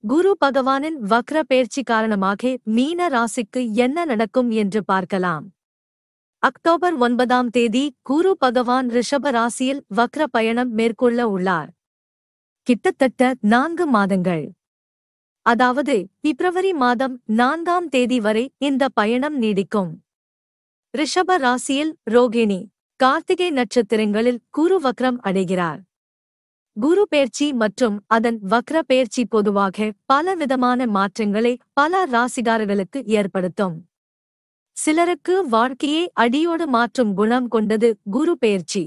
குரு பகவானின் வக்ர பெயர்ச்சி காரணமாக மீன ராசிக்கு என்ன நடக்கும் என்று பார்க்கலாம். அக்டோபர் 9ஆம் தேதி குரு பகவான் ரிஷப ராசியில் வக்ர பயணம் மேற்கொள்ள உள்ளார். கிட்டத்தட்ட 4 மாதங்கள், அதாவது பிப்ரவரி மாதம் 4ஆம் தேதி வரை இந்த பயணம் நீடிக்கும். ரிஷப ராசியில் ரோகிணி, கார்த்திகை நட்சத்திரங்களில் குரு வக்ரம் அடைகிறார். குரு பெயர்ச்சி மற்றும் அதன் வக்ர பெயர்ச்சி பொதுவாக பலவிதமான மாற்றங்களை பல ராசிகாரர்களுக்கு ஏற்படுத்தும். சிலருக்கு வாழ்க்கையை அடியோடு மாற்றும் குணம் கொண்டது குரு பெயர்ச்சி.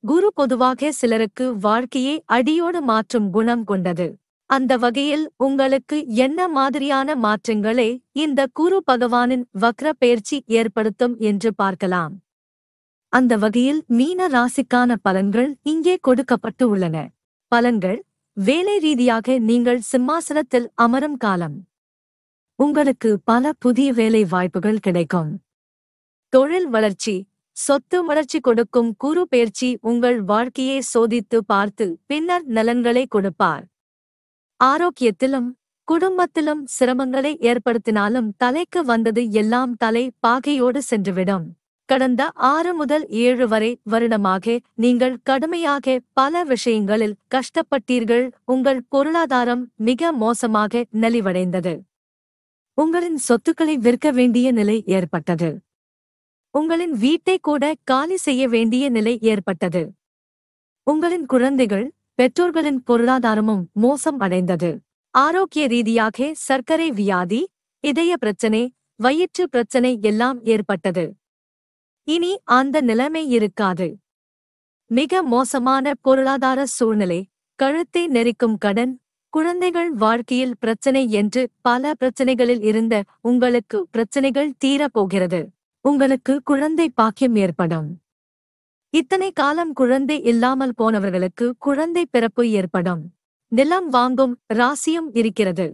குரு பொதுவாக சிலருக்கு வாழ்க்கையை அடியோடு மாற்றும் குணம் கொண்டது. அந்த வகையில் உங்களுக்கு என்ன மாதிரியான மாற்றங்களை இந்த குரு பகவானின் வக்ர பெயர்ச்சி ஏற்படுத்தும் என்று பார்க்கலாம். அந்த வகையில் மீன ராசிக்கான பலன்கள் இங்கே கொடுக்கப்பட்டு உள்ளன. பலன்கள்: வேலை ரீதியாக நீங்கள் சிம்மாசனத்தில் அமரும் காலம். உங்களுக்கு பல புதிய வேலை வாய்ப்புகள் கிடைக்கும். தொழில் வளர்ச்சி, சொத்து வளர்ச்சி கொடுக்கும் குரு பெயர்ச்சி உங்கள் வாழ்க்கையை சோதித்து பார்த்து பின்னர் நலன்களை கொடுப்பார். ஆரோக்கியத்திலும் குடும்பத்திலும் சிரமங்களை ஏற்படுத்தினாலும் தலைக்கு வந்தது எல்லாம் தலை பாகையோடு சென்றுவிடும். கடந்த 6 முதல் 7 வரை வருடமாக நீங்கள் கடுமையாக பல விஷயங்களில் கஷ்டப்பட்டீர்கள். உங்கள் பொருளாதாரம் மிக மோசமாக நலிவடைந்தது. உங்களின் சொத்துக்களை விற்க வேண்டிய நிலை ஏற்பட்டது. உங்களின் வீட்டை கூட காலி செய்ய வேண்டிய நிலை ஏற்பட்டது. உங்களின் குழந்தைகள், பெற்றோர்களின் பொருளாதாரமும் மோசம் அடைந்தது. ஆரோக்கிய ரீதியாக சர்க்கரை வியாதி, இதய பிரச்சனை, வயிற்று பிரச்சனை எல்லாம் ஏற்பட்டது. இனி அந்த நிலைமை இருக்காது. மிக மோசமான பொருளாதார சூழ்நிலை, கழுத்தை நெரிக்கும் கடன், குழந்தைகள் வாழ்க்கையில் பிரச்சனை என்று பல பிரச்சனைகளில் இருந்த உங்களுக்கு பிரச்சனைகள் தீரப்போகிறது. உங்களுக்கு குழந்தை பாக்கியம் ஏற்படும். இத்தனை காலம் குழந்தை இல்லாமல் போனவர்களுக்கு குழந்தை பிறப்பு ஏற்படும். நிலம் வாங்கும் ராசியும் இருக்கிறது.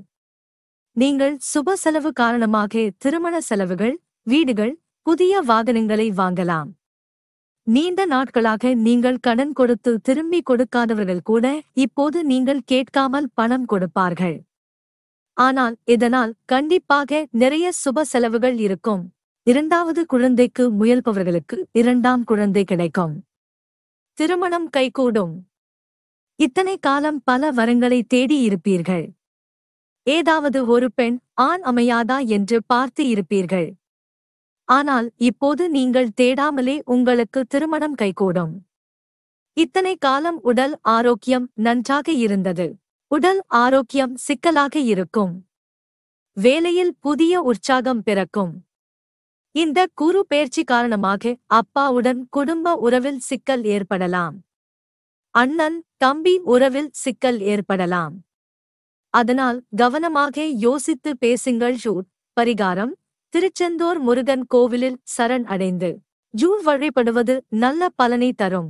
நீங்கள் சுப செலவு காரணமாக திருமண செலவுகள், வீடுகள், புதிய வாகனங்களை வாங்கலாம். நீண்ட நாட்களாக நீங்கள் கடன் கொடுத்து திரும்பி கொடுக்காதவர்கள் கூட இப்போது நீங்கள் கேட்காமல் பணம் கொடுப்பார்கள். ஆனால் இதனால் கண்டிப்பாக நிறைய சுப செலவுகள் இருக்கும். 2வது குழந்தைக்கு முயல்பவர்களுக்கு 2ஆம் குழந்தை கிடைக்கும். திருமணம் கைகூடும். இத்தனை காலம் பல வரங்களை தேடி இருப்பீர்கள். ஏதாவது ஒரு பெண், ஆண் அமையாதா என்று பார்த்து இருப்பீர்கள். ஆனால் இப்போது நீங்கள் தேடாமலே உங்களுக்கு திருமணம் கைகூடும். இத்தனை காலம் உடல் ஆரோக்கியம் நன்றாக இருந்தது. உடல் ஆரோக்கியம் சிக்கலாக இருக்கும். வேலையில் புதிய உற்சாகம் பிறக்கும். இந்த குரு பெயர்ச்சி காரணமாக அப்பாவுடன் குடும்ப உறவில் சிக்கல் ஏற்படலாம். அண்ணன் தம்பி உறவில் சிக்கல் ஏற்படலாம். அதனால் கவனமாக யோசித்து பேசுங்கள். பரிகாரம்: திருச்செந்தூர் முருகன் கோவிலில் சரண் அடைந்து வழிபடுவது நல்ல பலனை தரும்.